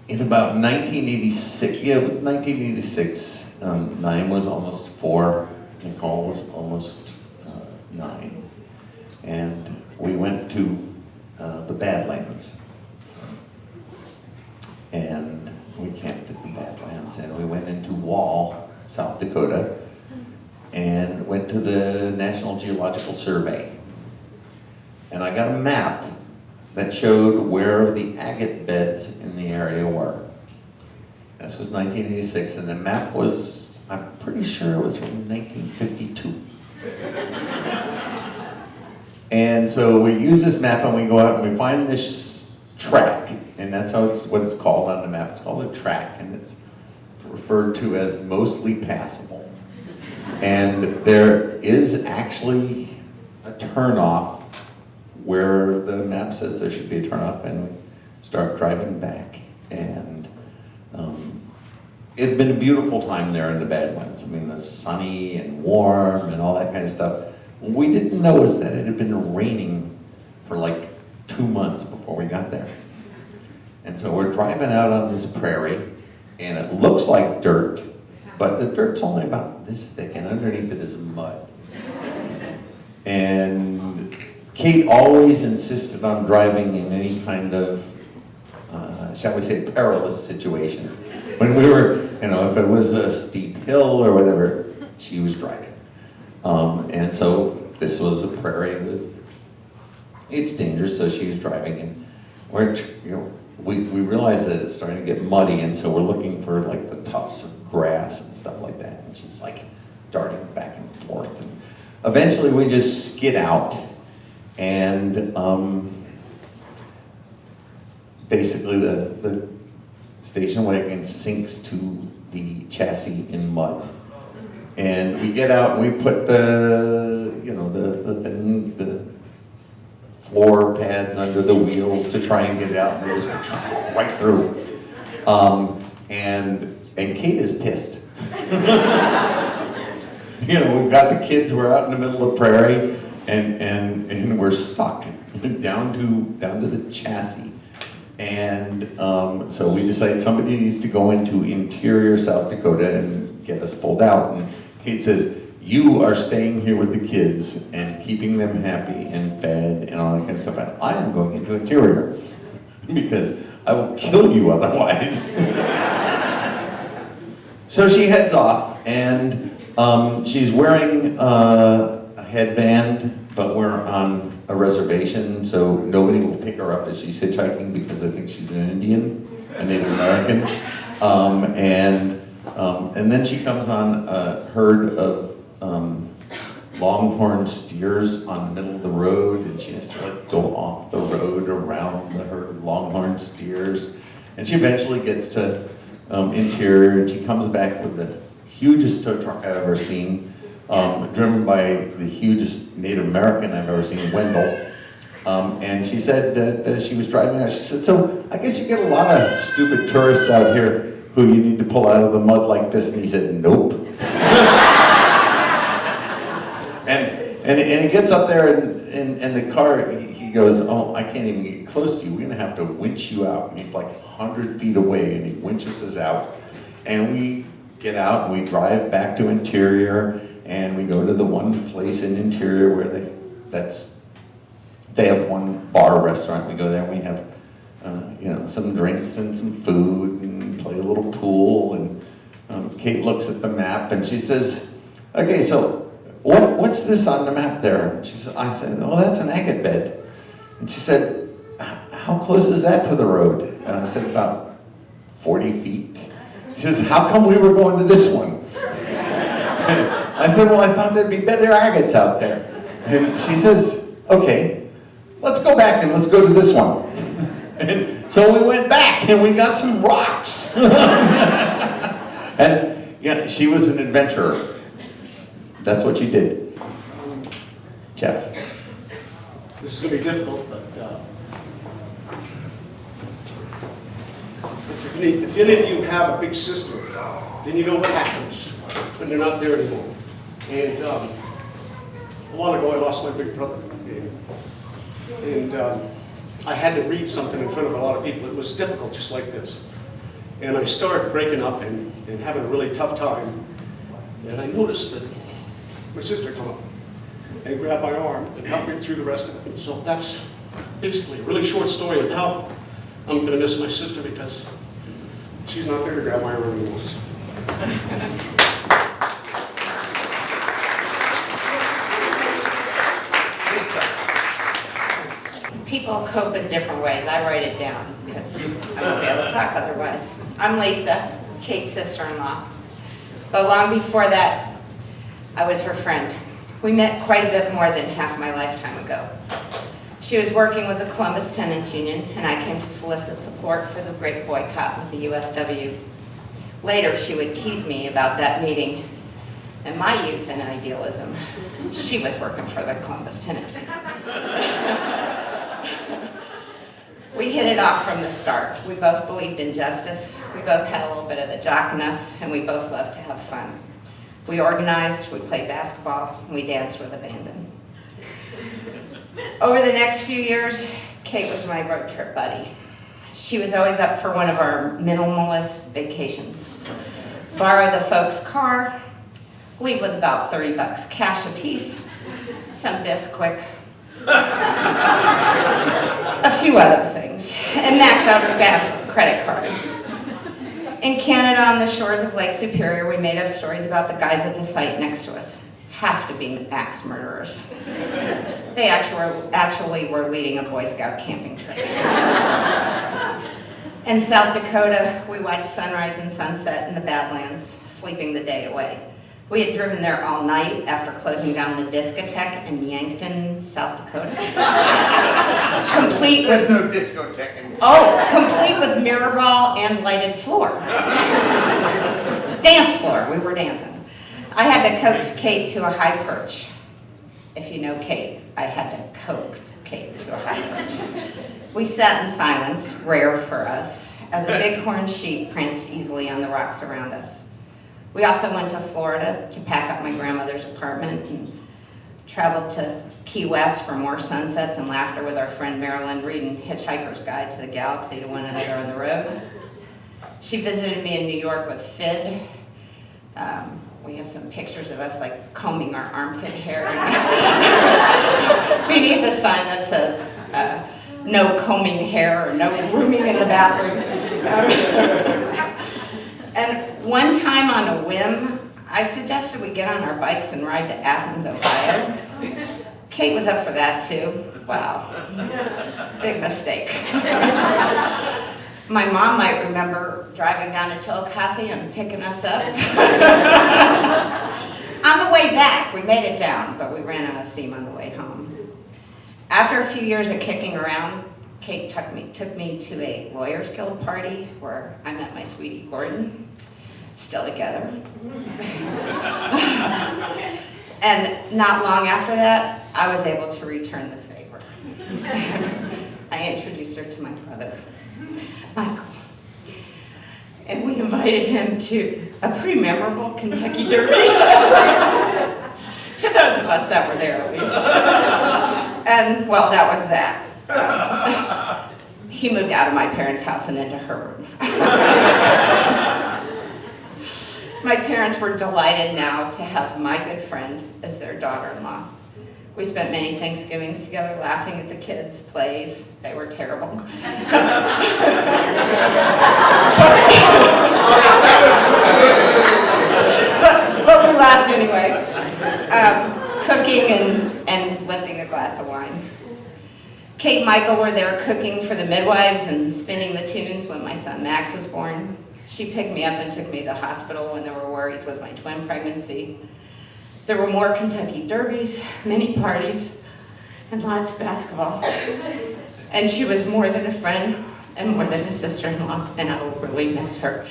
in about 1986, yeah, it was 1986, Naeem was almost 4, Nicole was almost 9. And we went to the Badlands. And we camped at the Badlands, and we went into Wall, South Dakota, and went to the National Geological Survey. And I got a map that showed where the agate beds in the area were. This was 1986, and the map was, I'm pretty sure it was from 1952. And so we use this map and we go out and we find this track, and that's what it's called on the map. It's called a track, and it's referred to as mostly passable. And there is actually a turnoff where the map says there should be a turnoff, and we start driving back. And it had been a beautiful time there in the Badlands. I mean, it was sunny and warm and all that kind of stuff. We didn't notice that it had been raining for like 2 months before we got there. And so we're driving out on this prairie, and it looks like dirt, but the dirt's only about this thick, and underneath it is mud. And Kate always insisted on driving in any kind of, shall we say, perilous situation. When we were, if it was a steep hill or whatever, she was driving. And so this was a prairie with, it's dangerous, so she was driving, and we realized that it's starting to get muddy, and so we're looking for like the tufts of grass and stuff like that, and she's like darting back and forth. And eventually we just skid out, and basically the station wagon sinks to the chassis in mud. And we get out and we put the floor pads under the wheels to try and get it out, and they just right through. And Kate is pissed. We've got the kids, we're out in the middle of the prairie, and we're stuck down to the chassis. And so we decided somebody needs to go into interior South Dakota and get us pulled out. And Kate says, you are staying here with the kids and keeping them happy and fed and all that kind of stuff. And I am going into interior because I will kill you otherwise. So she heads off, and she's wearing a headband, but we're on a reservation, so nobody will pick her up as she's hitchhiking because they think she's an Indian, a Native American. And then she comes on a herd of longhorn steers on the middle of the road, and she has to like go off the road around the herd of longhorn steers. And she eventually gets to interior, and she comes back with the hugest tow truck I've ever seen, driven by the hugest Native American I've ever seen, Wendell. And she said that she was driving out, she said, so I guess you get a lot of stupid tourists out here who you need to pull out of the mud like this. And he said, nope. and he gets up there, and the car, he goes, oh, I can't even get close to you. We're gonna have to winch you out. And he's like 100 feet away, and he winches us out. And we get out, and we drive back to interior, and we go to the one place in interior where they have one bar restaurant. We go there, and we have some drinks and some food and play a little pool. And Kate looks at the map and she says, okay, so what's this on the map there? I said, oh, that's an agate bed. And she said, how close is that to the road? And I said, about 40 feet. She says, how come we were going to this one? I said, well, I thought there'd be better agates out there. And she says, okay, let's go back and let's go to this one. And so we went back and we got some rocks. And she was an adventurer. That's what she did. Jeff. This is going to be difficult, but if any of you have a big sister, then you know what happens when they're not there anymore. And a while ago, I lost my big brother. And I had to read something in front of a lot of people. It was difficult, just like this. And I started breaking up and having a really tough time. And I noticed that my sister come up and grabbed my arm and helped me through the rest of it. And so that's basically a really short story of how I'm going to miss my sister, because she's not there to grab my arm anymore. People cope in different ways. I write it down because I won't be able to talk otherwise. I'm Lisa, Kate's sister-in-law. But long before that, I was her friend. We met quite a bit more than half my lifetime ago. She was working with the Columbus Tenants Union, and I came to solicit support for the great boycott of the UFW. Later, she would tease me about that meeting. In my youth and idealism, she was working for the Columbus Tenants Union. We hit it off from the start. We both believed in justice. We both had a little bit of the jock in us, and we both loved to have fun. We organized, we played basketball, and we danced with abandon. Over the next few years, Kate was my road trip buddy. She was always up for one of our minimalist vacations. Borrow the folks' car, leave with about $30 cash apiece, some Bisquick, a few other things, and max out her gas credit card. In Canada, on the shores of Lake Superior, we made up stories about the guys at the site next to us. Have to be axe murderers. They actually were leading a Boy Scout camping trip. In South Dakota, we watched sunrise and sunset in the Badlands, sleeping the day away. We had driven there all night after closing down the discotheque in Yankton, South Dakota. Complete with... There's no discotheque in this. Oh, complete with mirror ball and lighted floor. Dance floor, we were dancing. I had to coax Kate to a high perch. If you know Kate, I had to coax Kate to a high perch. We sat in silence, rare for us, as a bighorn sheep pranced easily on the rocks around us. We also went to Florida to pack up my grandmother's apartment and traveled to Key West for more sunsets and laughter with our friend Marilyn reading Hitchhiker's Guide to the Galaxy to one another on the road. She visited me in New York with Fid. We have some pictures of us like combing our armpit hair beneath a sign that says no combing hair or no grooming in the bathroom. And one time on a whim, I suggested we get on our bikes and ride to Athens, Ohio. Kate was up for that too. Wow, big mistake. My mom might remember driving down to Chillicothe and picking us up. On the way back, we made it down, but we ran out of steam on the way home. After a few years of kicking around, Kate took me to a Lawyers Guild party where I met my sweetie Gordon, still together. And not long after that, I was able to return the favor. I introduced her to my brother, Michael. And we invited him to a pretty memorable Kentucky Derby. To those of us that were there, at least. And, well, that was that. He moved out of my parents' house and into her room. My parents were delighted now to have my good friend as their daughter-in-law. We spent many Thanksgivings together laughing at the kids' plays. They were terrible. But we laughed anyway. Cooking and lifting a glass of wine. Kate and Michael were there cooking for the midwives and spinning the tunes when my son Max was born. She picked me up and took me to the hospital when there were worries with my twin pregnancy. There were more Kentucky Derbies, many parties, and lots of basketball. And she was more than a friend and more than a sister-in-law, and I will really miss her.